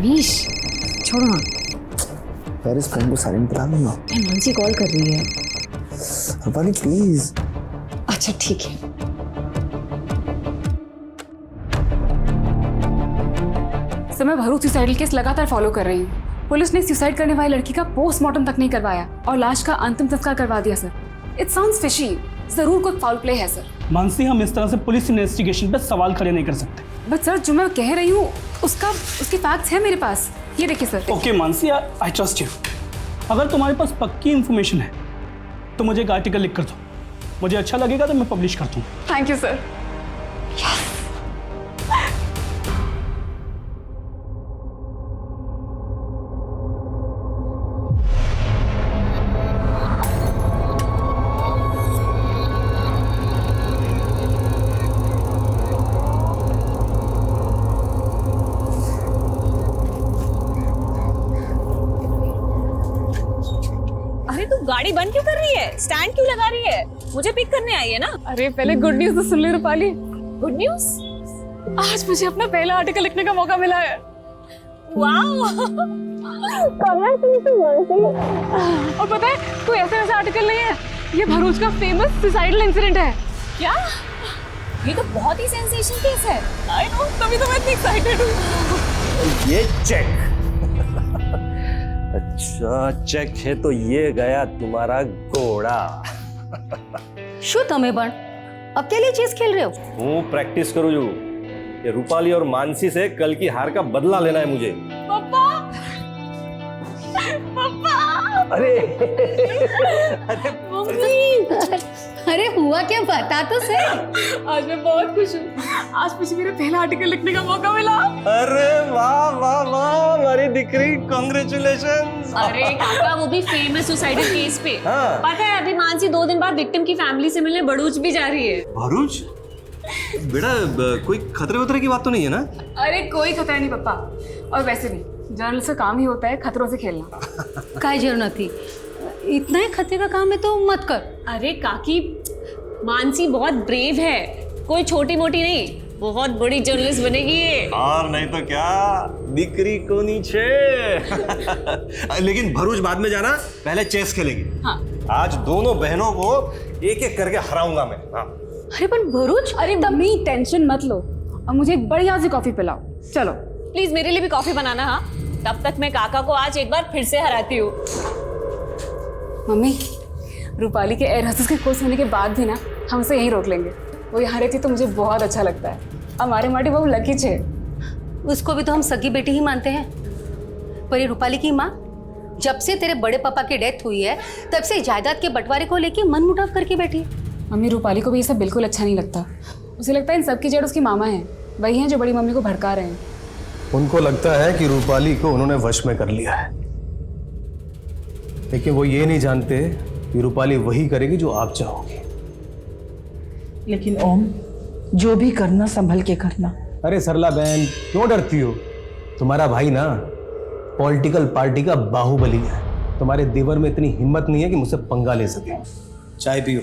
मनीष छोड़ो ना यार, इस फोन को साइलेंट करा दूंगा। मानसी कॉल कर रही है। रूपाली प्लीज। अच्छा ठीक है। सर मैं भरूच सुसाइडल केस लगातार फॉलो कर रही हूँ। पुलिस ने सुसाइड करने वाली लड़की का पोस्टमार्टम तक नहीं करवाया और लाश का अंतिम संस्कार करवा दिया सर। It sounds fishy. जरूर कोई फाउल प्ले है सर। मानसी, हम इस तरह से पुलिस इन्वेस्टिगेशन पे सवाल खड़े नहीं कर सकते। बट सर जो मैं कह रही हूँ उसके फैक्ट्स हैं मेरे पास। ये देखिए sir. Okay Mansi, I trust you. अगर तुम्हारे पास पक्की इंफॉर्मेशन है तो मुझे एक आर्टिकल लिख कर दो। मुझे अच्छा लगेगा तो मैं पब्लिश करता हूँ। Thank you sir. गाड़ी बंद क्यों कर रही है? स्टैंड क्यों लगा रही है? मुझे पिक करने आई है ना। अरे पहले गुड न्यूज तो सुन ले रूपाली। Good news? आज मुझे अपना पहला आर्टिकल लिखने का मौका मिला है। वाओ! और पता है कोई ऐसा आर्टिकल नहीं है, ये भरूच का फेमस सुसाइडल इंसिडेंट है। क्या? ये तो बहुत ही सेंसेशन केस है। आई नो, तभी तो मैं इतनी एक्साइटेड हूँ। ये चेक। अच्छा चेक है तो ये गया तुम्हारा घोड़ा। शू તમે પણ अकेले चेस खेल रहे हो? हूँ प्रैक्टिस करूँ जो ये रूपाली और मानसी से कल की हार का बदला लेना है मुझे। पापा! पापा! अरे मम्मी! अरे हुआ क्या, बता तो सही। आज मैं बहुत खुश हूँ। आज मुझे मेरा पहला आर्टिकल लिखने का मौका मिला। अरे वाह वाह वाह, हमारी दिकरी, कांग्रेचुलेशंस। अरे काका, वो भी फेमस सुसाइडल केस पे। हाँ। पता है अभी मानसी 2 दिन बाद विक्टिम की फैमिली से मिलने भरूच भी जा रही है। भरूच? बेटा कोई खतरे वतरे की बात तो नहीं है ना? अरे कोई खतरा नहीं पापा। और वैसे भी जर्नलिस्ट का काम ही होता है खतरों से खेलना। काय जरूरत थी, इतना ही खतरे का काम है तो मत कर। अरे काकी, मानसी बहुत ब्रेव है, कोई छोटी मोटी नहीं, बहुत बड़ी जर्नलिस्ट बनेगी ये। और नहीं तो क्या, दिकरी को नीचे। लेकिन भरूच बाद में जाना, पहले चेस खेलेंगे। हाँ। आज दोनों बहनों को एक एक करके हराऊंगा मैं। हाँ। अरे पर भरूच, अरे मम्मी टेंशन मत लो और मुझे एक बढ़िया सी कॉफी पिलाओ। चलो प्लीज मेरे लिए भी कॉफी बनाना। हाँ, तब तक मैं काका को आज एक बार फिर से हराती हूँ। मम्मी, रूपाली के एयर होस्टेस के कोर्स होने के बाद भी ना हम उसे यहीं रोक लेंगे। वो यहाँ रहती तो मुझे बहुत अच्छा लगता है। हमारे माटी बहुत लकी है। उसको भी तो हम सगी बेटी ही मानते हैं। पर ये रूपाली की माँ जब से तेरे बड़े पापा की डेथ हुई है तब से जायदाद के बंटवारे को लेके मन मुटाव करके बैठी है। मम्मी, रूपाली को भी ये सब बिल्कुल अच्छा नहीं लगता। उसे लगता है इन सब की जड़ उसकी मामा है। वही हैं जो बड़ी मम्मी को भड़का रहे हैं। उनको लगता है कि रूपाली को उन्होंने वश में कर लिया है, लेकिन वो ये नहीं जानते कि रूपाली वही करेगी जो आप चाहोगे। लेकिन ओम, जो भी करना संभल के करना। अरे सरला बहन, क्यों डरती हो? तुम्हारा भाई ना पॉलिटिकल पार्टी का बाहुबली है। तुम्हारे देवर में इतनी हिम्मत नहीं है कि मुझसे पंगा ले सके। चाय पियो।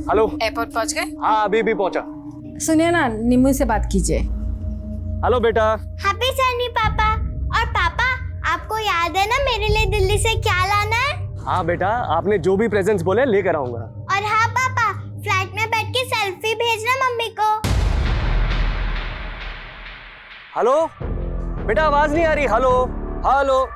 हेलो, एयरपोर्ट पहुँच गए? हाँ अभी भी पहुंचा। सुनिए ना, निम्मू से बात कीजिए। हेलो बेटा। हैप्पी जर्नी पापा। और पापा, आपको याद है ना मेरे लिए दिल्ली से क्या लाना है? हाँ बेटा, आपने जो भी प्रेजेंट्स बोले लेकर आऊंगा। और हाँ पापा, फ्लाइट में बैठ के सेल्फी भेजना मम्मी को। हेलो बेटा, आवाज नहीं आ रही। Hello hello.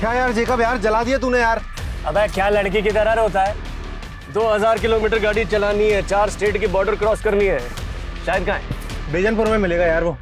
क्या यार जेकब यार जला दिया तूने यार। अबे क्या लड़की की तरह होता है? 2000 किलोमीटर गाड़ी चलानी है, 4 स्टेट की बॉर्डर क्रॉस करनी है। शायद कहाँ है? बेजनपुर में मिलेगा यार वो।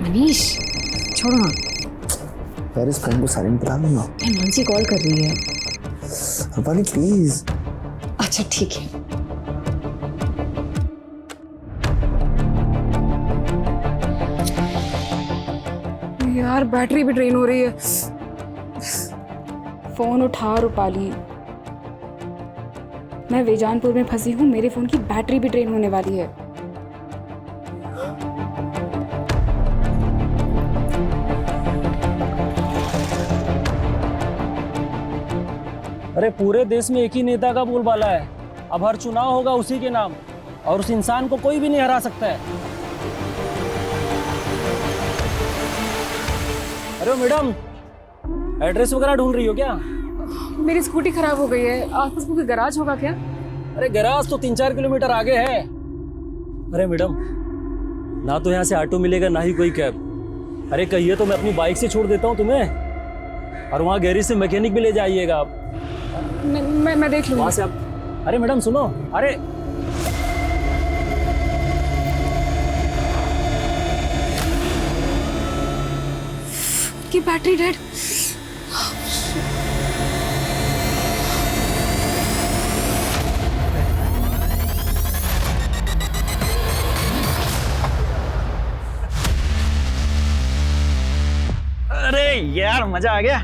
मनीष छोड़ो ना, यार इस फ्रेंड को साइलेंट बता दूंगा। मानसी कॉल कर रही है। रूपाली प्लीज। अच्छा ठीक है। यार बैटरी भी ड्रेन हो रही है। फोन उठा रूपाली, मैं वेजानपुर में फंसी हूँ, मेरे फोन की बैटरी भी ड्रेन होने वाली है। अरे पूरे देश में एक ही नेता का बोलबाला है, अब हर चुनाव होगा उसी के नाम, और उस इंसान को कोई भी नहीं हरा सकता है। अरे मैडम, एड्रेस वगैरह ढूंढ रही हो क्या? मेरी स्कूटी खराब हो गई है, आसपास कोई गैराज होगा क्या? अरे गैराज तो 3-4 किलोमीटर आगे है। अरे मैडम, ना तो यहाँ से ऑटो मिलेगा ना ही कोई कैब। अरे कहिए तो मैं अपनी बाइक से छोड़ देता हूँ तुम्हें, और वहाँ गैरेज से मैकेनिक भी ले जाइएगा आप। मैं देख लूँगा। वहाँ से आप। अरे मैडम सुनो, अरे की बैटरी डेड। अरे यार मजा आ गया।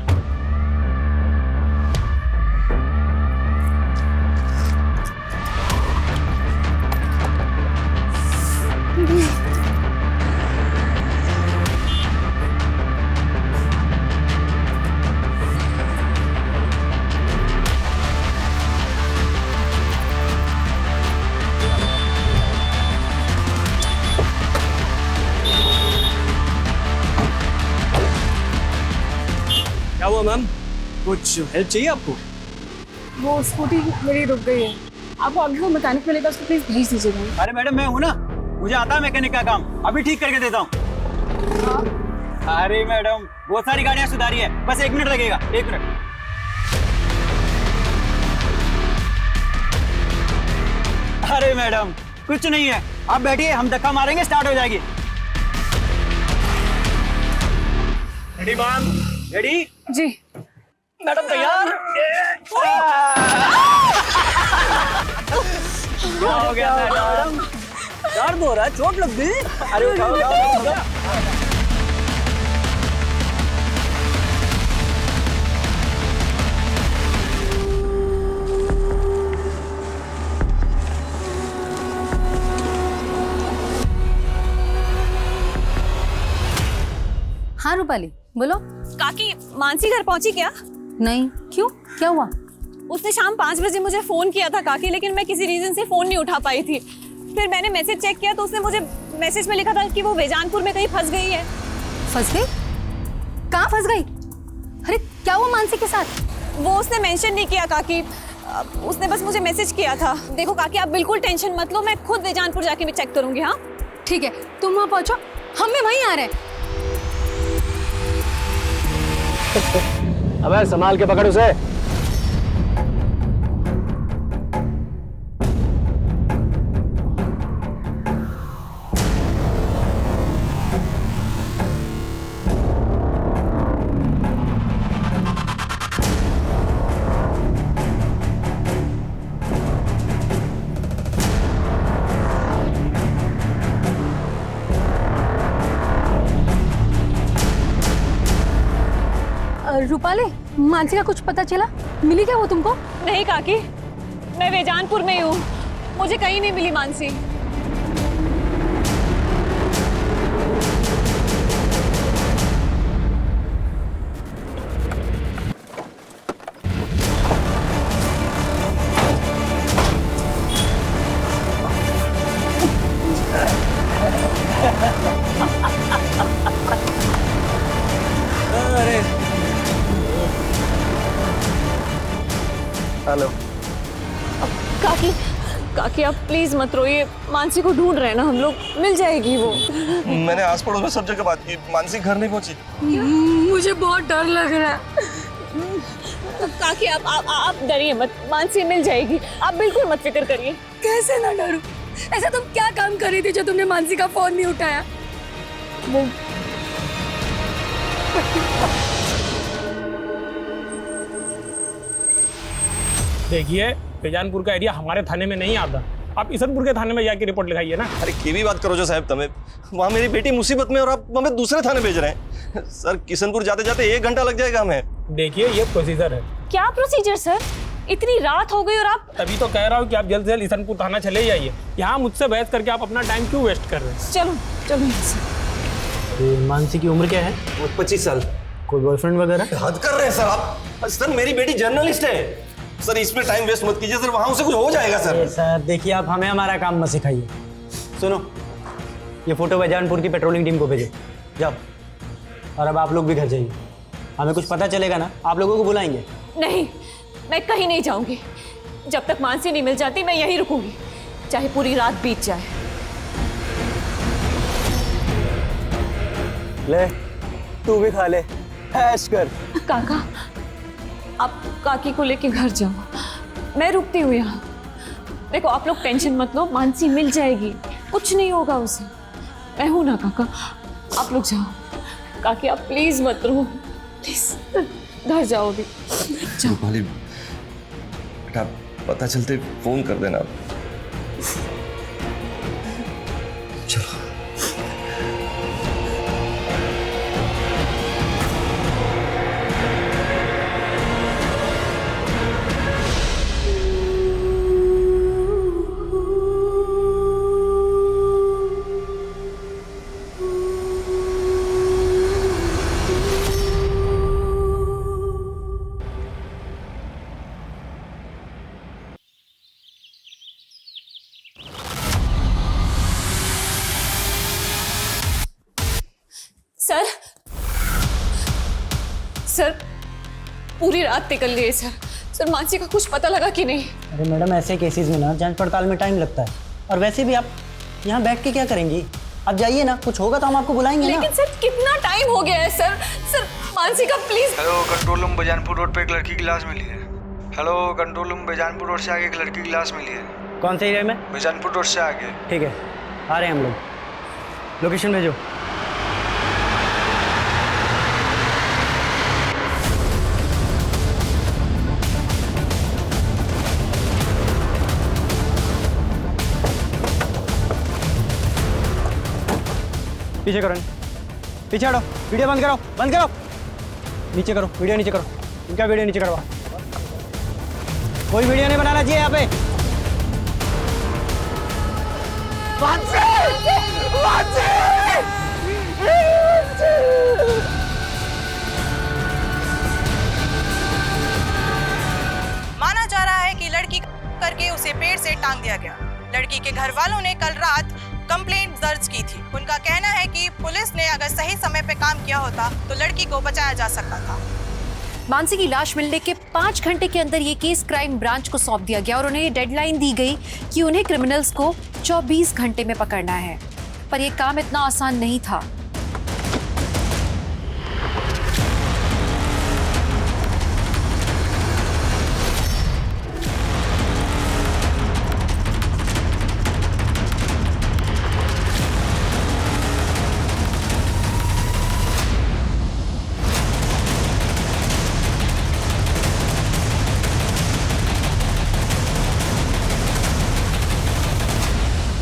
क्या हुआ मैम, कुछ हेल्प चाहिए आपको? वो स्कूटी मेरी रुक गई है, आपको आगे को मैकेनिक मिलेगा, उसको प्लीज भेज दीजिएगा। अरे मैडम मैं हूँ ना, मुझे आता है मैकेनिक का काम, अभी ठीक करके देता हूँ। अरे मैडम बहुत सारी गाड़ियाँ सुधारी है, बस 1 मिनट लगेगा, 1 मिनट। अरे मैडम कुछ नहीं है, आप बैठिए, हम धक्का मारेंगे, स्टार्ट हो जाएगी। Ready ma'am? रेडी? जी। मैडम तैयार? क्या हो गया मैडम? दर्द हो रहा है, चोट लग गई? अरे उठाओ, उठाओ, उठाओ। हाँ रूपाली बोलो। काकी, मानसी घर पहुंची क्या? नहीं, क्यों, क्या हुआ? उसने शाम 5 बजे मुझे फोन किया था काकी, लेकिन मैं किसी रीजन से फोन नहीं उठा पाई थी। फिर मैंने मैसेज चेक किया तो उसने मुझे मैसेज में लिखा था कि वो वेजानपुर में कहीं फंस गई है। फंस गई? कहाँ फंस गई? अरे क्या हुआ मानसी के साथ? वो उसने मेंशन नहीं किया काकी, उसने बस मुझे मैसेज किया था। देखो काकी, आप बिल्कुल टेंशन मत लो, मैं खुद वेजानपुर जाके मैं चेक करूंगी। हाँ ठीक है, तुम वहाँ पहुंचो, हम भी वहीं आ रहे हैं। अबे संभाल के पकड़ उसे। रूपाली, मानसी का कुछ पता चला? मिली क्या वो तुमको? नहीं काकी, मैं वेजानपुर में ही हूँ, मुझे कहीं नहीं मिली मानसी। हेलो। काकी, काकी आप प्लीज मत रोइए, मानसी को ढूंढ रहे हैं ना हम लोग, मिल जाएगी वो। मैंने आस पड़ोस में सब जगह बात की, मानसी घर नहीं पहुंची। मुझे बहुत डर लग रहा है। काकी आप डरिए मत, मानसी मिल जाएगी, आप बिल्कुल मत फिक्र करिए। कैसे ना डरूं? ऐसा तुम क्या काम कर रही थी जो तुमने मानसी का फोन नहीं उठाया? देखिए, बेजानपुर का एरिया हमारे थाने में नहीं आता, आप ईसनपुर के थाने में जाके रिपोर्ट लिखाइए ना। अरे केवी बात करो जो साहब तमें, वहाँ मेरी बेटी मुसीबत में और आप हमें दूसरे थाने भेज रहे हैं। सर किशनपुर जाते जाते 1 घंटा लग जाएगा हमें। देखिए ये प्रोसीजर है। क्या प्रोसीजर सर? इतनी रात हो गई और आप? तभी तो कह रहा हूँ कि आप जल्द से जल्द ईसनपुर थाना चले जाइए। यहाँ मुझसे बहस करके आप अपना टाइम क्यों वेस्ट कर रहे हैं? चलो चलो यहाँ से। मानसी की उम्र क्या है? 25 साल। कोई बॉयफ्रेंड वगैरह? हद कर रहे हैं सर आप। सर मेरी बेटी जर्नलिस्ट है सर, इसमें टाइम वेस्ट मत कीजिए सर, वहाँ उसे कुछ हो जाएगा सर। सर देखिए, आप हमें हमारा काम मत सिखाइए। सुनो, ये फोटो बेजानपुर की पेट्रोलिंग टीम को भेजो, जाओ। और अब आप लोग भी घर जाइए, हमें कुछ पता चलेगा ना आप लोगों को बुलाएंगे। नहीं, मैं कहीं नहीं जाऊंगी, जब तक मानसी नहीं मिल जाती मैं यहीं रुकूंगी, चाहे पूरी रात बीत जाए। ले तू भी खा ले, ऐश कर। काका, आप काकी को लेके घर जाओ, मैं रुकती हूँ यहाँ। देखो आप लोग टेंशन मत लो, मानसी मिल जाएगी, कुछ नहीं होगा उसे, मैं हूं ना काका, आप लोग जाओ। काकी आप प्लीज मत रो, प्लीज घर जाओ भी, जाओ। रूपाली बेटा, पता चलते फोन कर देना। चलो। सर, सर पूरी रात निकल गई सर। सर मानसी का कुछ पता लगा कि नहीं? अरे मैडम, ऐसे केसेस में ना जांच पड़ताल में टाइम लगता है, और वैसे भी आप यहाँ बैठ के क्या करेंगी? आप जाइए ना, कुछ होगा तो हम आपको बुलाएंगे ना। लेकिन सर कितना टाइम हो गया है सर, सर मानसी का please. Hello, control room Bejanpur road पे एक लड़की की लाश मिली है। Hello, control room Bejanpur road से आगे एक लड़की की लाश मिली है। कौन से एरिया में? बेजानपुर रोड से आगे। ठीक है, आ रहे हैं हम लोग, लोकेशन भेजो। पीछे करो, पीछे हटो, वीडियो बंद करो, बंद करो, नीचे करो, वीडियो नीचे करो, इनका वीडियो नीचे करवा। कोई वीडियो नहीं बनाना चाहिए यहाँ पे। माना जा रहा है कि लड़की करके उसे पेड़ से टांग दिया गया। लड़की के घर वालों ने कल रात कंप्लेंट दर्ज की थी। उनका कहना है कि पुलिस ने अगर सही समय पे काम किया होता तो लड़की को बचाया जा सकता था। मानसी की लाश मिलने के 5 घंटे के अंदर ये केस क्राइम ब्रांच को सौंप दिया गया और उन्हें ये डेडलाइन दी गई कि उन्हें क्रिमिनल्स को 24 घंटे में पकड़ना है। पर यह काम इतना आसान नहीं था।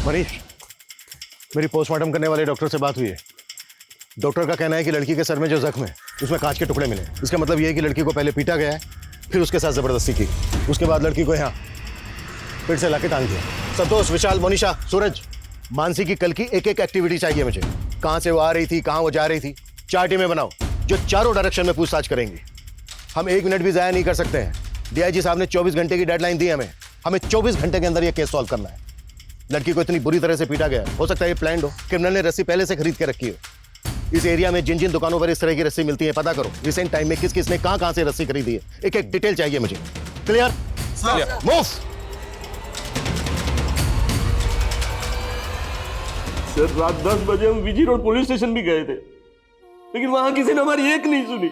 मनीष, मेरी पोस्टमार्टम करने वाले डॉक्टर से बात हुई है। डॉक्टर का कहना है कि लड़की के सर में जो जख्म है उसमें कांच के टुकड़े मिले। इसका मतलब ये है कि लड़की को पहले पीटा गया है, फिर उसके साथ जबरदस्ती की, उसके बाद लड़की को यहाँ फिर से लाके टांग दिया। संतोष, विशाल, मोनिशा, सूरज, मानसी की कल की एक एक एक्टिविटी चाहिए मुझे। कहाँ से वो आ रही थी, कहाँ वो जा रही थी। 4 टीमें बनाओ जो चारों डायरेक्शन में पूछताछ करेंगी। हम 1 मिनट भी ज़ाया नहीं कर सकते हैं। डीआईजी साहब ने 24 घंटे की डेडलाइन दी हमें 24 घंटे के अंदर ये केस सॉल्व करना है। लड़की को इतनी बुरी तरह से पीटा गया, हो सकता है ये प्लान्ड हो, क्रिमिनल ने रस्सी पहले से खरीद के रखी हो। इस एरिया में जिन जिन दुकानों पर इस तरह की रस्सी मिलती है पता करो। रिसेंट टाइम में किस किस ने कहाँ से रस्सी खरीदी है, एक एक डिटेल चाहिए मुझे। क्लियर? मूव। सर रात 10 बजे हम विजी रोड पुलिस स्टेशन भी गए थे, लेकिन वहां किसी ने हमारी एक नहीं सुनी।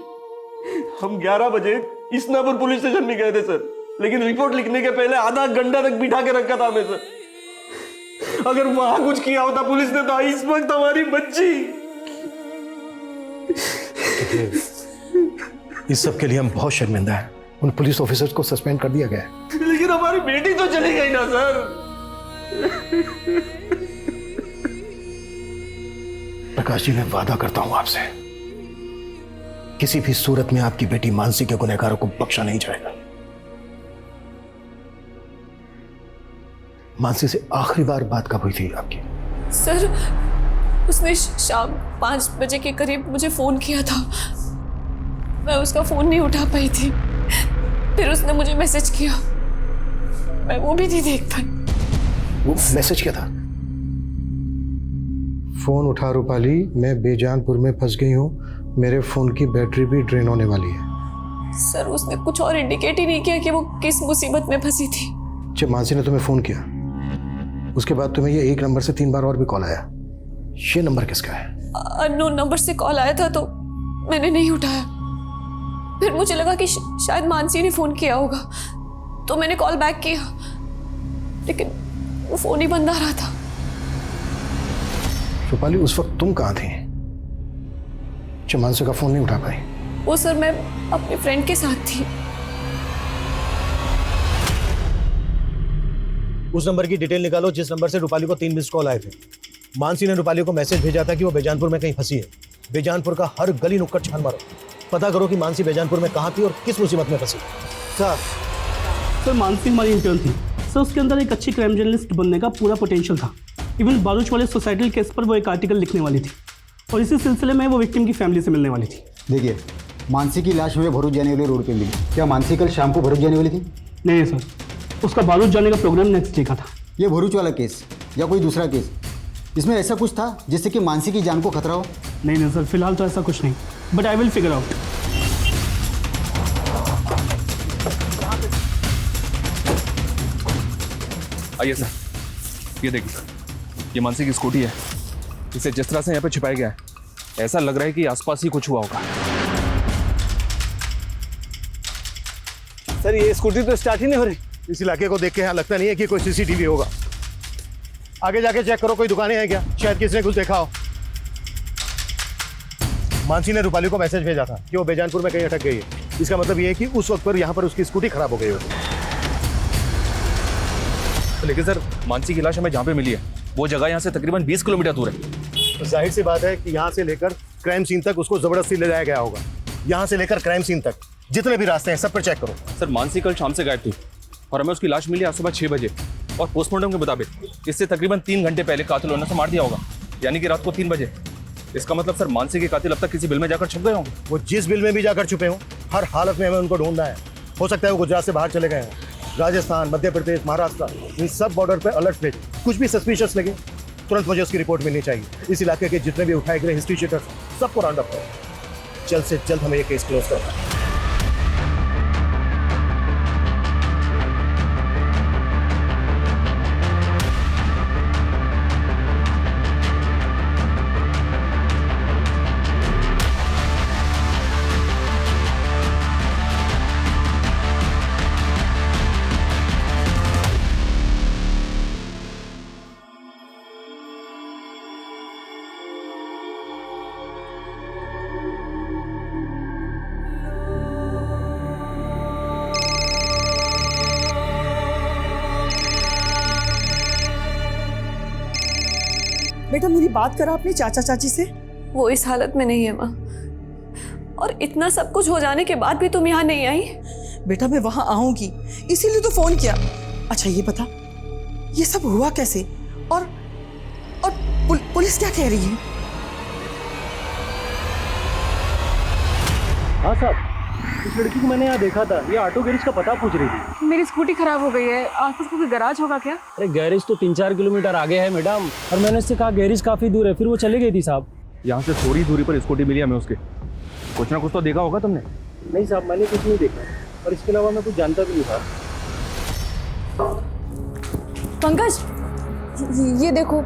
हम 11 बजे इस्नापुर पुलिस स्टेशन भी गए थे सर, लेकिन रिपोर्ट लिखने के पहले आधा घंटा तक बिठा के रखा था हमें सर। अगर वहां कुछ किया होता पुलिस ने तो इस वक्त हमारी बच्ची। इस सब के लिए हम बहुत शर्मिंदा हैं। उन पुलिस ऑफिसर्स को सस्पेंड कर दिया गया है। लेकिन हमारी बेटी तो चली गई ना सर। प्रकाश जी, मैं वादा करता हूं आपसे, किसी भी सूरत में आपकी बेटी मानसी के गुनहगारों को बख्शा नहीं जाएगा। मानसी से आखिरी बार बात कब हुई थी आपकी? सर, उसने शाम 5 बजे के करीब मुझे फ़ोन किया था। मैं उसका फ़ोन नहीं उठा पाई थी। फिर उसने मुझे मैसेज किया, मैं वो भी नहीं देख पाई। वो मैसेज क्या था? फोन उठा रूपाली, मैं बेजानपुर में फंस गई हूँ, मेरे फोन की बैटरी भी ड्रेन होने वाली है। सर, उसने कुछ और इंडिकेट ही नहीं किया कि वो किस मुसीबत में फंसी थी। जब मानसी ने तुम्हें फोन किया, उसके बाद तुम्हें ये 1 नंबर से 3 बार और भी कॉल आया। ये नंबर किसका है? अननोन नंबर से कॉल आया था तो मैंने नहीं उठाया। फिर मुझे लगा कि शायद मानसी ने फोन किया होगा, तो मैंने कॉल बैक किया, लेकिन वो फोन ही बंद आ रहा था। रूपाली, उस वक्त तुम कहाँ थी जब मानसी का फोन नहीं उठा पाई? वो सर, मैं अपने फ्रेंड के साथ थी। उस नंबर की डिटेल निकालो जिस नंबर से रूपाली को 3 मिस्ड कॉल आए थे। मानसी ने रूपाली को मैसेज भेजा था कि वो बेजानपुर में कहीं फंसी है। बेजानपुर का हर गली नुक्कड़ छान मारो, पता करो कि मानसी बेजानपुर में कहाँ थी और किस मुसीबत में फंसी। सर, मानसी हमारी इंटर्न थी सर। उसके अंदर एक अच्छी क्राइम जर्नलिस्ट बनने का पूरा पोटेंशियल था। इवन बारूच वाले सोसाइटल केस पर वो एक आर्टिकल लिखने वाली थी, और इसी सिलसिले में वो विक्टिम की फैमिली से मिलने वाली थी। देखिए, मानसी की लाश हमें भरूच जाने वाले रोड पे मिली। क्या मानसी कल शाम को भरूच जाने वाली थी? नहीं सर, उसका बारूच जाने का प्रोग्राम नेक्स्ट डे का था। ये भरूच वाला केस या कोई दूसरा केस, इसमें ऐसा कुछ था जिससे कि मानसी की जान को खतरा हो? नहीं सर, फिलहाल तो ऐसा कुछ नहीं, but I will figure out. आइए सर, ये देखिए सर, ये मानसी की स्कूटी है। इसे जिस तरह से यहाँ पे छिपाया गया है, ऐसा लग रहा है कि आसपास ही कुछ हुआ होगा। सर, ये स्कूटी तो स्टार्ट ही नहीं हो रही। इस इलाके को देख के यहाँ लगता नहीं है कि कोई सीसीटीवी होगा। आगे जाके चेक करो, कोई दुकानें हैं क्या, शायद किसी ने कुछ देखा हो। मानसी ने रूपाली को मैसेज भेजा था कि वो बेजानपुर में कहीं अटक गई है। इसका मतलब ये है कि उस वक्त पर यहाँ पर उसकी स्कूटी खराब हो गई होगी। लेकिन सर, मानसी की लाश हमें जहाँ पे मिली है वो जगह यहाँ से तकरीबन 20 किलोमीटर दूर है। तो जाहिर सी बात है कि यहाँ से लेकर क्राइम सीन तक उसको जबरदस्ती ले जाया गया होगा। यहाँ से लेकर क्राइम सीन तक जितने भी रास्ते हैं सब पर चेक करो। सर, मानसी कल शाम से गायब थी और हमें उसकी लाश मिली आज सुबह 6 बजे, और पोस्टमार्टम के मुताबिक इससे तकरीबन 3 घंटे पहले कातिल होने से मार दिया होगा, यानी कि रात को 3 बजे। इसका मतलब सर, मानसी के कातिल अब तक किसी बिल में जाकर छुप गए होंगे। वो जिस बिल में भी जाकर छुपे हों, हर हालत में हमें उनको ढूंढना है। हो सकता है वो गुजरात से बाहर चले गए हैं, राजस्थान, मध्य प्रदेश, महाराष्ट्र, इन सब बॉर्डर पे अलर्ट भेज। कुछ भी सस्पिशियस लगे तुरंत मुझे उसकी रिपोर्ट मिलनी चाहिए। इस इलाके के जितने भी उठाए गए हिस्ट्री शीटर्स सबको राउंड अप करो। जल्द से जल्द हमें ये केस क्लोज करना है। बेटा, मेरी बात करा अपने चाचा चाची से। वो इस हालत में नहीं है माँ, और इतना सब कुछ हो जाने के बाद भी तुम यहाँ नहीं आई? बेटा मैं वहां आऊंगी इसीलिए तो फोन किया। अच्छा ये बता, ये सब हुआ कैसे? और पुलिस क्या कह रही है? हाँ साहब, इस लड़की को मैंने यहाँ देखा था, ये ऑटो गैरेज का पता पूछ रही थी। मेरी स्कूटी खराब हो गई है, आसपास कोई गैराज होगा क्या? अरे गैरेज तो 3-4 किलोमीटर आगे है मैडम, और मैंने उससे कहा गैरेज काफी दूर है, फिर वो चली गई थी साहब। यहाँ से थोड़ी दूरी पर स्कूटी मिली हमें उसके। कुछ ना कुछ तो देखा होगा तुमने? नहीं साहब, मैंने कुछ नहीं देखा, और इसके अलावा मैं कुछ जानता भी नहीं था। पंकज, ये देखो।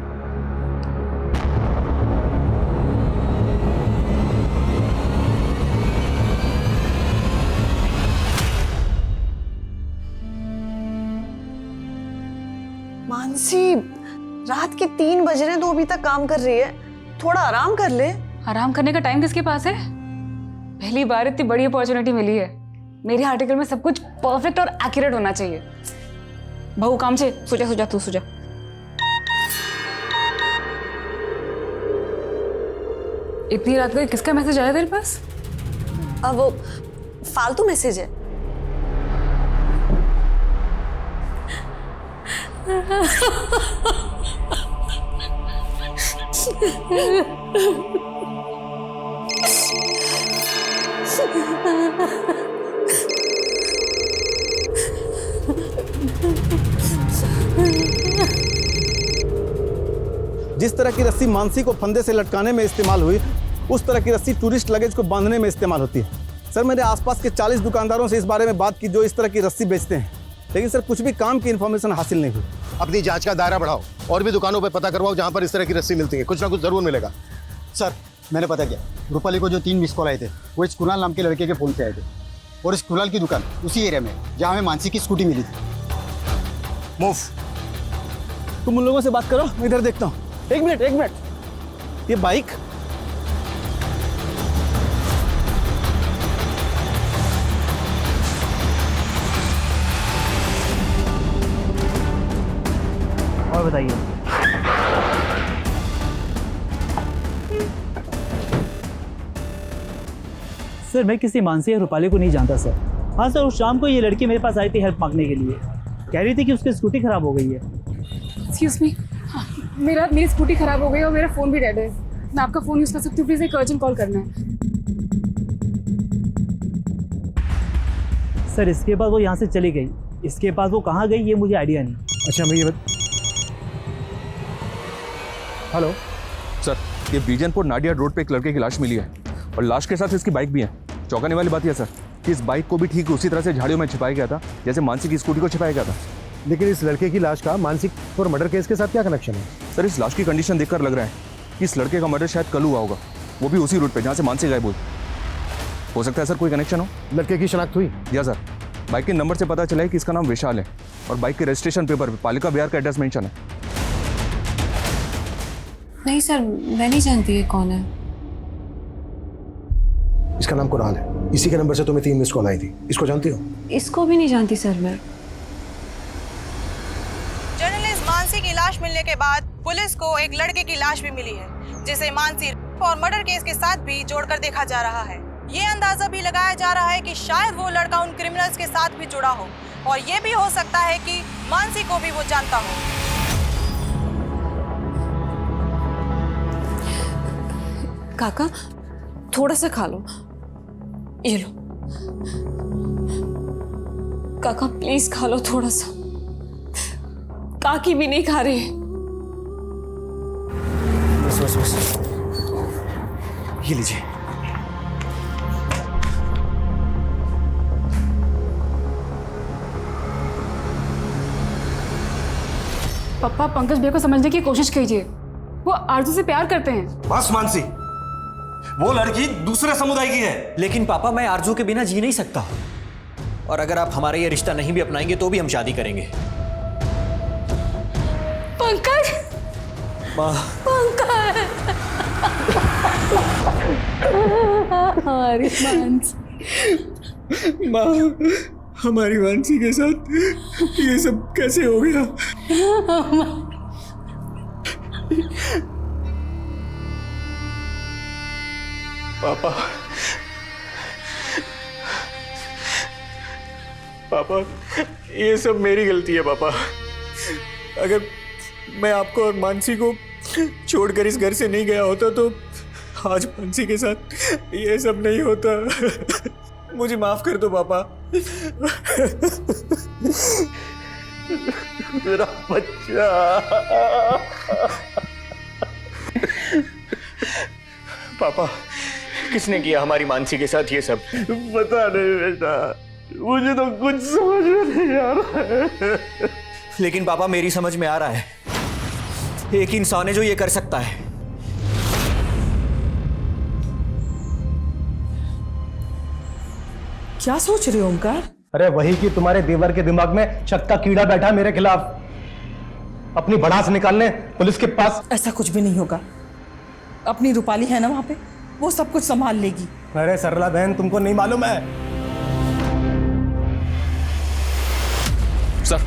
मानसी, रात के 3 बज रहे हैं तो अभी तक काम कर रही है, थोड़ा आराम कर ले। आराम करने का टाइम किसके पास है? पहली बार इतनी बड़ी अपॉर्चुनिटी मिली है। मेरे आर्टिकल में सब कुछ परफेक्ट और एक्यूरेट होना चाहिए। बहू काम से सुजा तू सुजा। इतनी रात को किसका मैसेज आया तेरे पास? अब वो फालतू मैसेज है। जिस तरह की रस्सी मानसी को फंदे से लटकाने में इस्तेमाल हुई, उस तरह की रस्सी टूरिस्ट लगेज को बांधने में इस्तेमाल होती है। सर मैंने आसपास के 40 दुकानदारों से इस बारे में बात की जो इस तरह की रस्सी बेचते हैं, लेकिन सर कुछ भी काम की इन्फॉर्मेशन हासिल नहीं हुई। अपनी जांच का दायरा बढ़ाओ और भी दुकानों पे पता करवाओ जहां पर इस तरह की रस्सी मिलती है, कुछ ना कुछ जरूर मिलेगा। सर मैंने पता किया, रूपाली को जो 3 मिस कॉल आए थे वो इस कुणाल नाम के लड़के के फ़ोन से आए थे, और इस कुणाल की दुकान उसी एरिया में जहाँ हमें मानसी की स्कूटी मिली थी। मूव। तुम उन लोगों से बात करो, मैं इधर देखता हूँ। एक मिनट, ये बाइक और बताइए। सर मैं किसी मानसी या रूपाली को नहीं जानता सर। हाँ सर, उस शाम को ये लड़की मेरे पास आई थी हेल्प मांगने के लिए, कह रही थी कि उसकी स्कूटी खराब हो गई है। एक्सक्यूज मी, मेरी स्कूटी खराब हो गई और मेरा फ़ोन भी डेड है। मैं आपका फ़ोन यूज़ कर सकती हूँ? प्लीज़ एक अर्जेंट कॉल करना है। सर इसके बाद वो यहाँ से चली गई, इसके बाद वो कहाँ गई ये मुझे आइडिया नहीं। अच्छा मैं ये हेलो सर, ये बीजनपुर नाडिया रोड पे एक लड़के की लाश मिली है, और लाश के साथ इसकी बाइक भी है। चौंकाने वाली बात यह सर कि इस बाइक को भी ठीक उसी तरह से झाड़ियों में छिपाया गया था जैसे मानसी की स्कूटी को छिपाया गया था। लेकिन इस लड़के की लाश का मानसिक और मर्डर केस के साथ क्या कनेक्शन है? सर इस लाश की कंडीशन देखकर लग रहा है कि इस लड़के का मर्डर शायद कल हुआ होगा, वो भी उसी रूट पे जहाँ से मानसी गायब हुई। हो सकता है सर कोई कनेक्शन हो। लड़के की शनाख्त हुई? या सर, बाइक के नंबर से पता चला है कि इसका नाम विशाल है, और बाइक के रजिस्ट्रेशन पेपर पे पालिका बिहार का एड्रेस मेंशन है। नहीं सर, मैं नहीं जानती ये कौन है। इसका नाम कुणाल है, इसी के नंबर से तुम्हें 3 मिस कॉल आई थी। इसको जानती हो? इसको भी नहीं जानती सर मैं। जर्नलिस्ट मानसी की लाश मिलने के बाद पुलिस को एक लड़के की लाश भी मिली है, जिसे मानसी और मर्डर केस के साथ भी जोड़कर देखा जा रहा है। ये अंदाजा भी लगाया जा रहा है कि शायद वो लड़का उन क्रिमिनल्स के साथ भी जुड़ा हो, और ये भी हो सकता है कि मानसी को भी वो जानता हो। काका थोड़ा सा खा लो, ये लो। काका प्लीज खा लो थोड़ा सा, काकी भी नहीं खा रही। बस ये लीजिए। पापा पंकज भैया को समझने की कोशिश कीजिए, वो आरजू से प्यार करते हैं। बस मानसी, वो लड़की दूसरे समुदाय की है। लेकिन पापा मैं आरजू के बिना जी नहीं सकता, और अगर आप हमारा ये रिश्ता नहीं भी अपनाएंगे तो भी हम शादी करेंगे। पंकज, पंकज, हमारी मानसी, माँ हमारी मानसी के साथ ये सब कैसे हो गया? पापा पापा, ये सब मेरी गलती है पापा। अगर मैं आपको और मानसी को छोड़कर इस घर से नहीं गया होता तो आज मानसी के साथ ये सब नहीं होता। मुझे माफ कर दो पापा। मेरा बच्चा। पापा, किसने किया हमारी मानसी के साथ ये सब? पता नहीं बेटा, मुझे तो कुछ समझ में नहीं आ रहा है। लेकिन पापा, मेरी समझ में आ रहा है, एक इंसान है जो ये कर सकता है। क्या सोच रहे हो ओमकार? अरे वही कि तुम्हारे देवर के दिमाग में शक का कीड़ा बैठा मेरे खिलाफ, अपनी भड़ास निकालने पुलिस के पास। ऐसा कुछ भी नहीं होगा। अपनी रूपाली है ना वहां पे, वो सब कुछ संभाल लेगी। अरे सरला बहन, तुमको नहीं मालूम है? सर,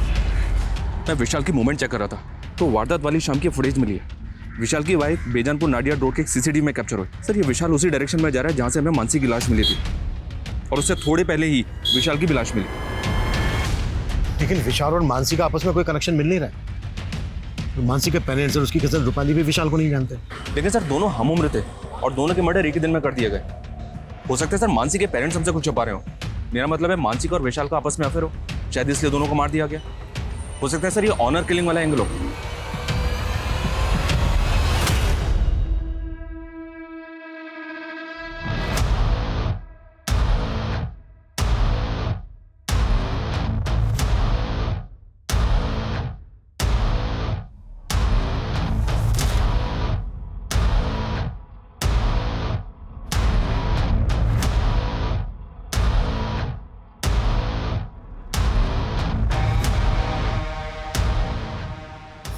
मैं विशाल की मूवमेंट चेक कर रहा था तो वारदात वाली शाम की फुटेज मिली है। विशाल की वाइफ बेजानपुर नाडिया रोड के सीसीटीवी में कैप्चर हुई। सर, ये विशाल उसी डायरेक्शन में जा रहा है जहां से हमें मानसी की लाश मिली थी, और उससे थोड़े पहले ही विशाल की भी लाश मिली। लेकिन विशाल और मानसी का आपस में कोई कनेक्शन मिल नहीं रहा है। तो मानसी के पेरेंट्स और उसकी कजन रूपाली भी विशाल को नहीं जानते। लेकिन सर, दोनों हम उम्र थे और दोनों के मर्डर एक ही दिन में कर दिए गए। हो सकता है सर मानसी के पेरेंट्स हमसे कुछ छुपा रहे हो। मेरा मतलब है मानसी का और विशाल का आपस में अफेयर हो, शायद इसलिए दोनों को मार दिया गया। हो सकता है सर ये ऑनर किलिंग वाला एंगल हो।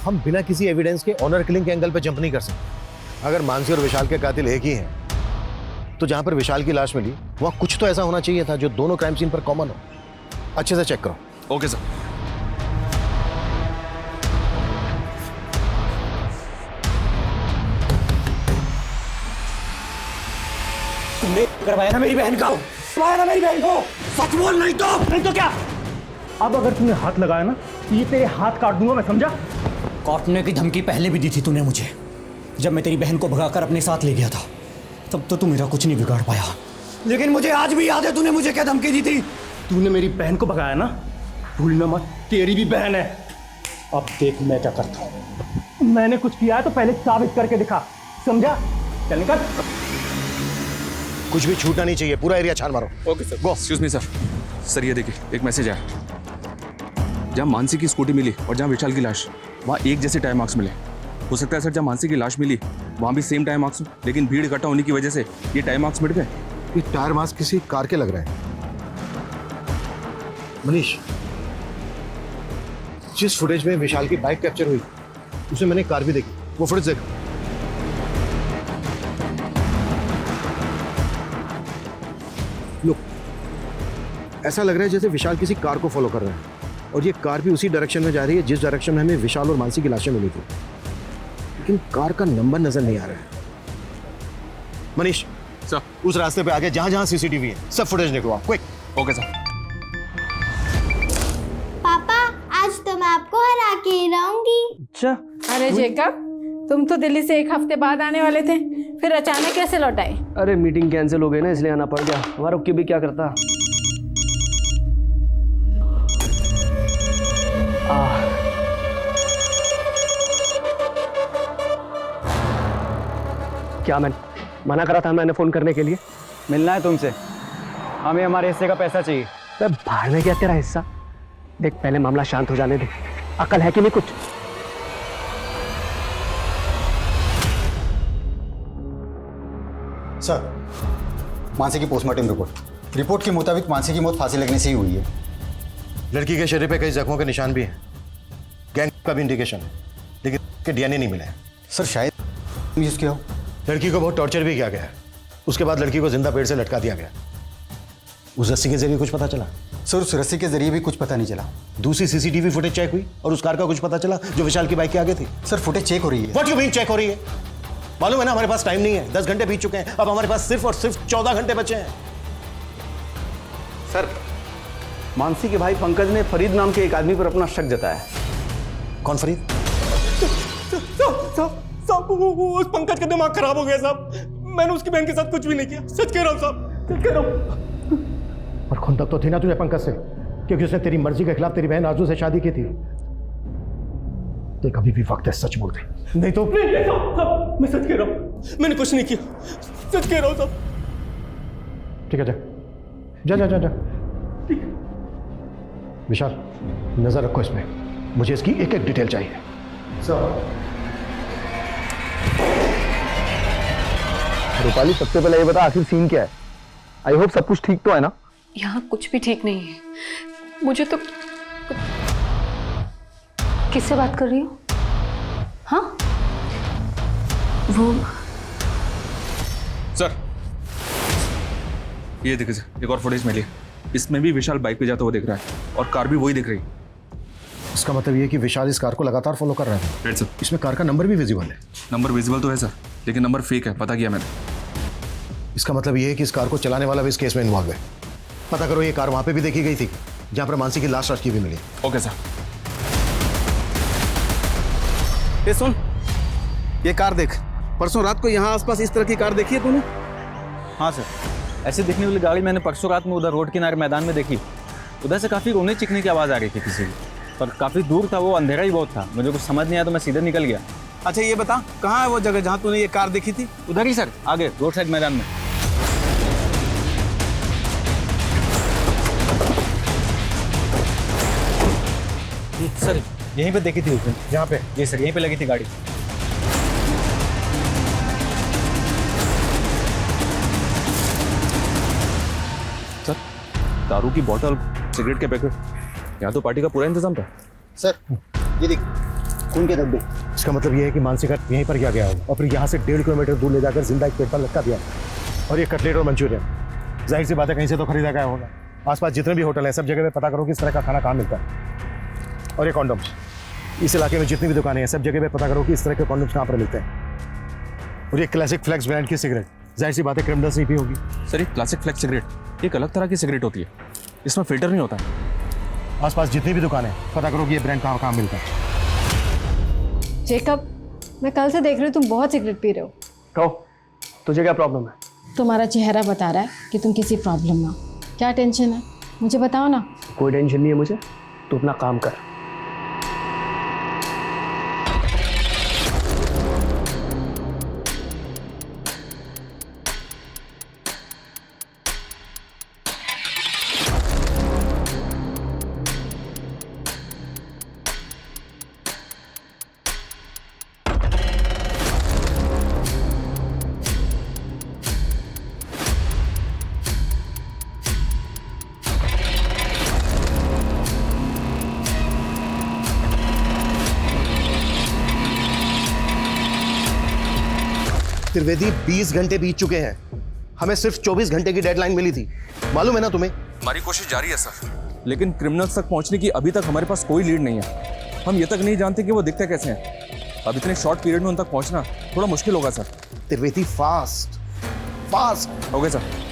हम बिना किसी एविडेंस के ऑनर किलिंग के एंगल पे जंप नहीं कर सकते। अगर मानसी और विशाल के कातिल एक ही हैं, तो जहां पर विशाल की लाश मिली वहां कुछ तो ऐसा होना चाहिए था जो दोनों क्राइम सीन पर कॉमन हो। अच्छे से चेक करो। Okay sir. तुमने करवाया ना मेरी बहन का, करवाया ना मेरी बहन को। सच बोल, नहीं तो क्या? अब अगर तूने हाथ लगाया ना तो ये तेरे हाथ काट दूंगा मैं, समझा? काटने की धमकी पहले भी दी थी तूने मुझे, जब मैं तेरी बहन को भगाकर अपने साथ ले गया था। तब तो तू मेरा कुछ नहीं बिगाड़ पाया, लेकिन मुझे आज भी याद है तूने मुझे क्या धमकी दी थी। तूने मेरी बहन को भगाया ना, भूलना मत, तेरी भी बहन है। अब देख मैं क्या करता हूँ। मैंने कुछ किया है तो पहले साबित करके दिखा, समझा? चल निकल। कुछ भी छूटना नहीं चाहिए, पूरा एरिया छान मारो। Okay sir. Excuse me sir. Sir ये देखिए, एक मैसेज आया। जहाँ मानसी की स्कूटी मिली और जहाँ विशाल की लाश, वहाँ एक जैसे टाइम मार्क्स मिले। हो सकता है सर जहाँ मानसी की लाश मिली वहाँ भी सेम टाइम मार्क्स हो, लेकिन भीड़ इकट्ठा होने की वजह से ये टाइम मार्क्स मिट गए। ये टायर मार्क्स किसी कार के लग रहे हैं। मनीष, जिस फुटेज में विशाल की बाइक कैप्चर हुई उसमें मैंने कार भी देखी, वो फुटेज देखो। लुक, ऐसा लग रहा है जैसे विशाल किसी कार को फॉलो कर रहा है, और ये कार भी उसी डायरेक्शन में जा रही है जिस डायरेक्शन में हमें विशाल और मानसी की लाशें मिली थी, लेकिन कार का नंबर नजर नहीं आ रहा है। मनीष सर, उस रास्ते पे आगे जहां जहां सीसीटीवी है सब फुटेज निकलवाओ, क्विक। Okay sir. पापा, आज तो मैं आपको हरा के ही रहूंगी। अच्छा। अरे जेकब, तुम तो दिल्ली से एक हफ्ते बाद आने वाले थे, फिर अचानक कैसे लौट आए? अरे मीटिंग कैंसिल हो गई ना, इसलिए आना पड़ गया। हमारा रुक के भी क्या करता। क्या मैं मना करा था मैंने फोन करने के लिए? मिलना है तुमसे, हमें हमारे हिस्से का पैसा चाहिए। बाहर में क्या तेरा हिस्सा? देख, पहले मामला शांत हो जाने दे। अकल है कि नहीं कुछ? सर, मानसी की पोस्टमार्टम रिपोर्ट के मुताबिक मानसी की मौत फांसी लगने से ही हुई है। लड़की के शरीर पे कई जख्मों के निशान भी हैं, गैंग का भी इंडिकेशन है, लेकिन के डीएनए नहीं मिला है। सर शायद यूज किया हो। लड़की को बहुत टॉर्चर भी किया गया है, उसके बाद लड़की को जिंदा पेड़ से लटका दिया गया। उस रस्सी के जरिए कुछ पता चला? सर, उस रस्सी के जरिए भी कुछ पता नहीं चला। दूसरी सीसीटीवी फुटेज चेक हुई और उस कार का कुछ पता चला जो विशाल की बाइक के आगे थी? सर, फुटेज चेक हो रही है। व्हाट यू मीन चेक हो रही है? मालूम है ना हमारे पास टाइम नहीं है, 10 घंटे बीत चुके हैं, अब हमारे पास सिर्फ और सिर्फ 14 घंटे बचे हैं। सर, मानसी के भाई पंकज ने फरीद नाम के एक आदमी पर अपना शक जताया। कौन फरीद? साहब उस पंकज का दिमाग खराब हो गया साहब। मैंने उसकी बहन के साथ कुछ भी नहीं किया, सच कह रहा हूँ साहब, सच कह रहा हूँ। और खुंदक तो थी ना तुझे पंकज से, क्योंकि उसने तेरी मर्जी के खिलाफ तेरी बहन आरजू से शादी की थी। तो कभी भी वक्त है सच बोल दे, नहीं तो नहीं साहब, मैं सच कह रहा हूँ, मैंने कुछ नहीं किया, सच कह रहा हूँ साहब। ठीक है, जा जा जा जा। विशाल, नजर रखो इसमें, मुझे इसकी एक एक डिटेल चाहिए। रूपाली, सबसे पहले ये बता आखिर सीन क्या है? आई होप सब कुछ ठीक तो है ना? यहाँ कुछ भी ठीक नहीं है। मुझे तो किससे बात कर रही हो? हाँ, वो सर, ये देखिए सर, एक और फुटेज मिली। इसमें भी विशाल बाइक पे जाता हुआ दिख रहा है और कार भी वही दिख रही है। इसका मतलब ये कि विशाल इस कार को लगातार फॉलो कर रहा है। Right sir. इसमें कार का नंबर भी विजिबल है। नंबर विजिबल तो है सर, लेकिन नंबर फेक है, पता किया मैंने। इसका मतलब ये है कि इस कार को चलाने वाला भी इस केस में इन्वॉल्व है। पता करो ये कार वहां पे भी देखी गई थी जहां पर मानसी की लाश रखी हुई मिली। Okay sir. ये सुन, ये कार देख, परसों रात को यहाँ आसपास इस तरह की कार देखी है तूने? हाँ सर, ऐसे दिखने वाली गाड़ी मैंने परसों रात में उधर रोड किनारे मैदान में देखी। उधर से काफ़ी रोने चिकने की आवाज़ आ रही थी किसी की, पर काफ़ी दूर था वो, अंधेरा ही बहुत था, मुझे कुछ समझ नहीं आया तो मैं सीधे निकल गया। अच्छा ये बता, कहाँ है वो जगह जहाँ तूने ये कार देखी थी? उधर ही सर, आगे रोड साइड मैदान में। सर यहीं पे देखी थी उसने। यहाँ पे? जी सर, यहीं पे लगी थी गाड़ी। सर, दारू की बोतल, सिगरेट के पैकेट, यहाँ तो पार्टी का पूरा इंतजाम था। सर ये देख, खून के धब्बे। इसका मतलब ये है कि मानसी का यहीं पर गया होगा और फिर यहाँ से 1.5 किलोमीटर दूर ले जाकर जिंदा एक पेट पर लटका दिया। और ये कटलेट और मंचूरियन, जाहिर सी बात है कहीं से तो खरीदा गया होगा। आसपास जितने भी होटल हैं सब जगह पे पता करो कि इस तरह का खाना कहाँ मिलता है। और ये कॉन्डम्स, इस इलाके में जितनी भी दुकानें हैं सब जगह पे पता करो कि इस तरह के कॉन्डम्स कहाँ पर मिलते हैं। और ये क्लासिक फ्लेक्स ब्रांड की सिगरेट, जाहिर सी बात है क्रिमिनल्स नहीं पी होगी। सर, ये क्लासिक फ्लेक्स सिगरेट एक अलग तरह की सिगरेट होती है, इसमें फिल्टर नहीं होता। आसपास जितनी भी दुकानें हैं पता करो कि ये ब्रांड कहाँ मिलता है। जेकब, मैं कल से देख रही हूँ तुम बहुत सिगरेट पी रहे हो। कहो, तुझे क्या प्रॉब्लम है? तुम्हारा चेहरा बता रहा है कि तुम किसी प्रॉब्लम में हो। क्या टेंशन है, मुझे बताओ ना। कोई टेंशन नहीं है मुझे, तू अपना काम कर। त्रिवेदी, 20 घंटे बीत चुके हैं, हमें सिर्फ 24 घंटे की डेडलाइन मिली थी, मालूम है ना तुम्हें? हमारी कोशिश जारी है सर, लेकिन क्रिमिनल्स तक पहुंचने की अभी तक हमारे पास कोई लीड नहीं है। हम ये तक नहीं जानते कि वो दिखते कैसे हैं। अब इतने शॉर्ट पीरियड में उन तक पहुंचना थोड़ा मुश्किल होगा sir. Trivedi, fast fast. Okay sir.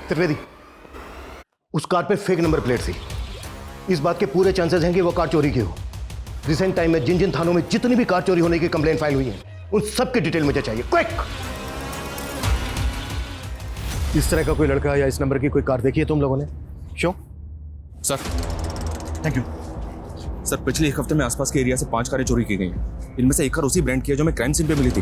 Trivedi, उस कार पे फेक नंबर प्लेट थी। इस बात के पूरे चांसेस हैं कि वो कार चोरी की हो। रिसेंट टाइम में जिन जिन थानों में जितनी भी कार चोरी होने की कंप्लेंट फाइल हुई है उन सब की डिटेल मुझे चाहिए, क्विक। इस तरह का कोई लड़का या इस नंबर की कोई कार देखी है तुम लोगों ने? Sure sir. Thank you sir. पिछले एक हफ्ते में आसपास के एरिया से 5 कारें चोरी की गई हैं। इनमें से एक कार उसी ब्रांड की है जो मैं क्राइम सीन पे मिली थी।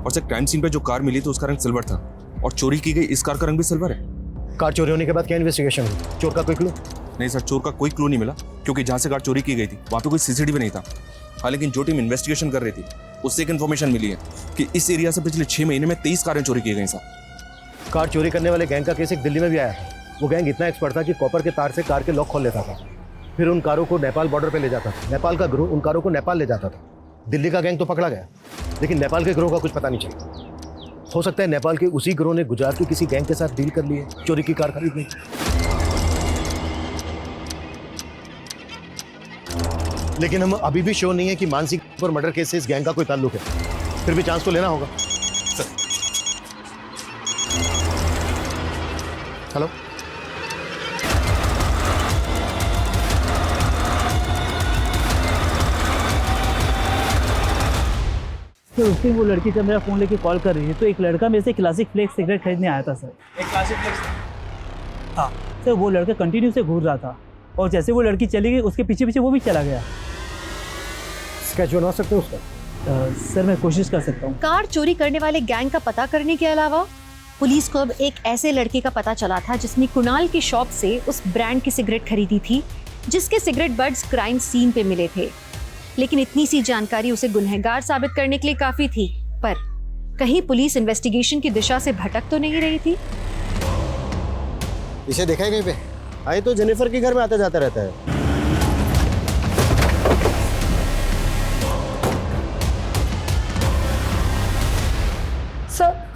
और सर, क्राइम सीन पे जो कार मिली थी उसका रंग सिल्वर था और चोरी की गई इस कार का रंग भी सिल्वर है। कार चोरी होने के बाद क्या इन्वेस्टिगेशन हुई? चोर का कोई क्लू? नहीं सर, चोर का कोई क्लू नहीं मिला, क्योंकि जहां से कार चोरी की गई थी वहां पे कोई सीसीटीवी नहीं था। हाँ, लेकिन जो टीम इन्वेस्टिगेशन कर रही थी उससे एक इन्फॉर्मेशन मिली है कि इस एरिया से पिछले 6 महीने में 23 कारें चोरी की गई सर। कार चोरी करने वाले गैंग का केस एक दिल्ली में भी आया था। वो गैंग इतना एक्सपर्ट था कि कॉपर के तार से कार के लॉक खोल लेता था, फिर उन कारों को नेपाल बॉर्डर पे ले जाता था। नेपाल का ग्रुप उन कारों को नेपाल ले जाता था। दिल्ली का गैंग तो पकड़ा गया, लेकिन नेपाल के गिरोह का कुछ पता नहीं चला। हो सकता है नेपाल के उसी गिरोह ने गुजरात के किसी गैंग के साथ डील कर ली है चोरी की कार खरीदने की। लेकिन हम अभी भी श्योर नहीं है कि मानसी पर मर्डर केस से इस गैंग का कोई ताल्लुक है। फिर भी चांस तो लेना होगा। हेलो, तो उस दिन वो लड़की जब मेरा फ़ोन लेके कॉल कर रही थी तो एक लड़का मेरे से क्लासिक फ्लेक्स सिगरेट खरीदने आया था सर। एक क्लासिक फ्लेक्स? हाँ सर, वो लड़का कंटिन्यू से घूर रहा था और जैसे वो लड़की चली गई उसके पीछे पीछे वो भी चला गया। स्केच बना सकते हो उसका? सर मैं कोशिश कर सकता हूँ। कार चोरी करने वाले गैंग का पता करने के अलावा पुलिस को अब एक ऐसे लड़के का पता चला था जिसने कुणाल की शॉप से उस ब्रांड की सिगरेट खरीदी थी जिसके सिगरेट बड्स क्राइम सीन पे मिले थे। लेकिन इतनी सी जानकारी उसे गुनहगार साबित करने के लिए काफी थी, पर कहीं पुलिस इन्वेस्टिगेशन की दिशा से भटक तो नहीं रही थी। इसे देखा है कहीं पे? आई तो जेनिफर के घर में आता जाता रहता है।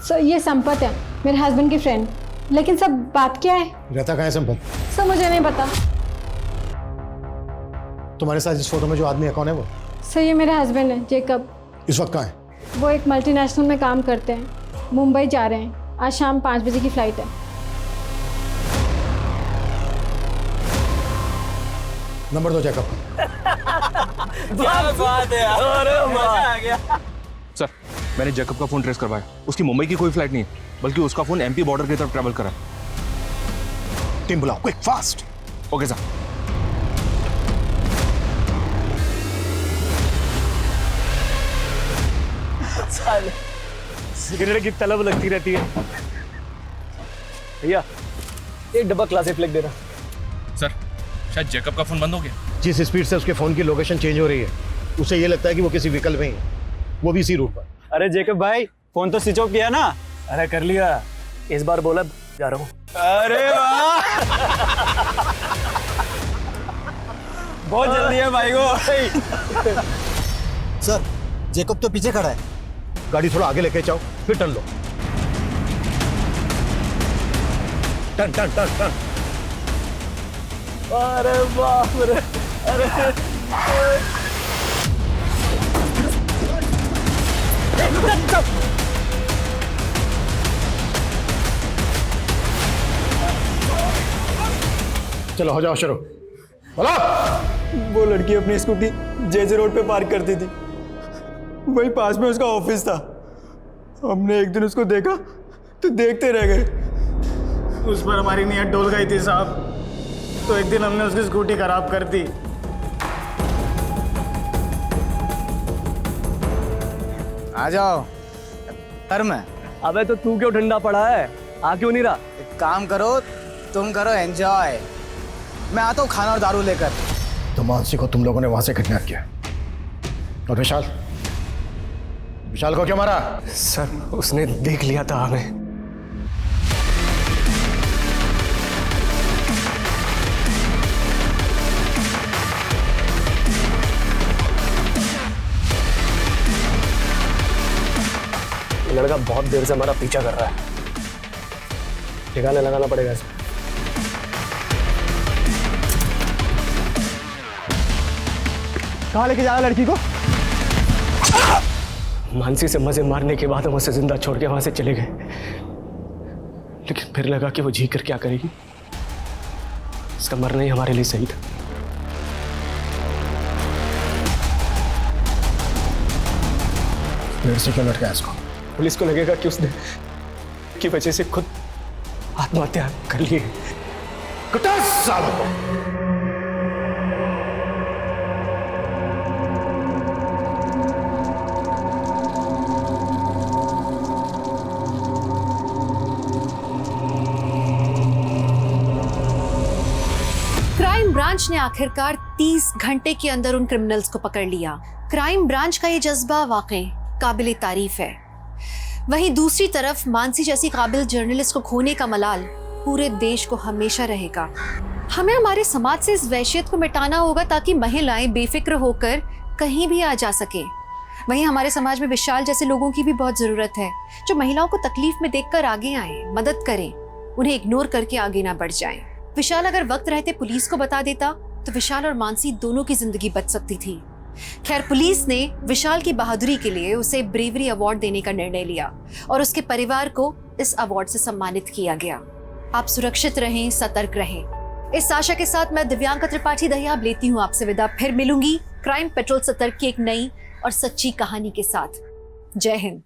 सर ये संपत है, मेरे हस्बैंड की फ्रेंड। लेकिन सब बात क्या है? रहता कहाँ है संपत? सर मुझे नहीं पता। तुम्हारे साथ इस फोटो में जो आदमी है कौन है वो? सर ये मेरे हस्बैंड है, जेकब। इस वक्त कहाँ है? वो एक मल्टीनेशनल में काम करते हैं, मुंबई जा रहे हैं। आज शाम 5 बजे की फ्लाइट है। नंबर दो जैकब। क्या बात है यार, अरे मजा आ गया। सर मैंने जैकब का फोन ट्रेस करवाया। उसकी मुंबई की कोई फ्लाइट नहीं है, बल्कि उसका फोन एमपी बॉर्डर की तरफ ट्रैवल कर रहा है। टीम बुलाओ, quick fast. Okay sir. Cigarette की तलब लगती रहती है। भैया एक डब्बा क्लासिक फ्लेक्स देना। सर शायद जैकब का फोन बंद हो गया। जिस स्पीड से उसके फोन की लोकेशन चेंज हो रही है उसे ये लगता है कि वो किसी व्हीकल में ही है, वो भी इसी रूट पर। अरे जैकब भाई फोन तो स्विच ऑफ किया ना? अरे कर लिया, इस बार बोला जा रहा हूँ। अरे वाह बहुत जल्दी है भाई को। सर जेकब तो पीछे खड़ा है। गाड़ी थोड़ा आगे लेके जाओ, फिर टर्न लो। Turn turn turn turn. अरे बाप रे, अरे चलो हो जाओ शुरू। बोलो। वो लड़की अपनी स्कूटी जेजे रोड पे पार्क करती थी, वही पास में उसका ऑफिस था। हमने एक दिन उसको देखा तो देखते रह गए। उस पर हमारी नीयत डोल गई थी साहब, तो एक दिन हमने उसकी स्कूटी खराब कर दी। आ जाओ घर में। अबे तो तू क्यों ठंडा पड़ा है, आ क्यों नहीं रहा? एक काम करो, तुम करो एंजॉय, मैं आता हूँ खाना और दारू लेकर। तो मानसी को तुम लोगों ने वहां से किडनैप किया, और विशाल को क्यों मारा? सर उसने देख लिया था हमें। लड़का बहुत देर से हमारा पीछा कर रहा है, ठिकाने लगाना पड़ेगा इसमें। कहाँ लेके जा रहा लड़की को? मानसी से मजे मारने के बाद हम उसे जिंदा छोड़ के वहां से चले गए, लेकिन फिर लगा कि वो जी कर क्या करेगी। इसका मरना ही हमारे लिए सही था। फिर से क्यों लटकाया इसको? पुलिस को लगेगा कि उसने की वजह से खुद आत्महत्या कर ली। सालों को क्राइम ब्रांच ने आखिरकार 30 घंटे के अंदर उन क्रिमिनल्स को पकड़ लिया। क्राइम ब्रांच का ये जज्बा वाकई काबिल तारीफ है। वहीं दूसरी तरफ मानसी जैसी काबिल जर्नलिस्ट को खोने का मलाल पूरे देश को हमेशा रहेगा। हमें हमारे समाज से इस वहशियत को मिटाना होगा ताकि महिलाएं बेफिक्र होकर कहीं भी आ जा सके। वहीं हमारे समाज में विशाल जैसे लोगों की भी बहुत जरूरत है, जो महिलाओं को तकलीफ में देखकर आगे आए, मदद करें, उन्हें इग्नोर करके आगे ना बढ़ जाएं। विशाल अगर वक्त रहते पुलिस को बता देता तो विशाल और मानसी दोनों की जिंदगी बच सकती थी। खैर, पुलिस ने विशाल की बहादुरी के लिए उसे ब्रेवरी अवार्ड देने का निर्णय लिया और उसके परिवार को इस अवार्ड से सम्मानित किया गया। आप सुरक्षित रहें, सतर्क रहें। इस आशा के साथ मैं दिव्यांका त्रिपाठी दहियाब लेती हूँ आपसे विदा। फिर मिलूंगी क्राइम पेट्रोल सतर्क की एक नई और सच्ची कहानी के साथ। जय हिंद।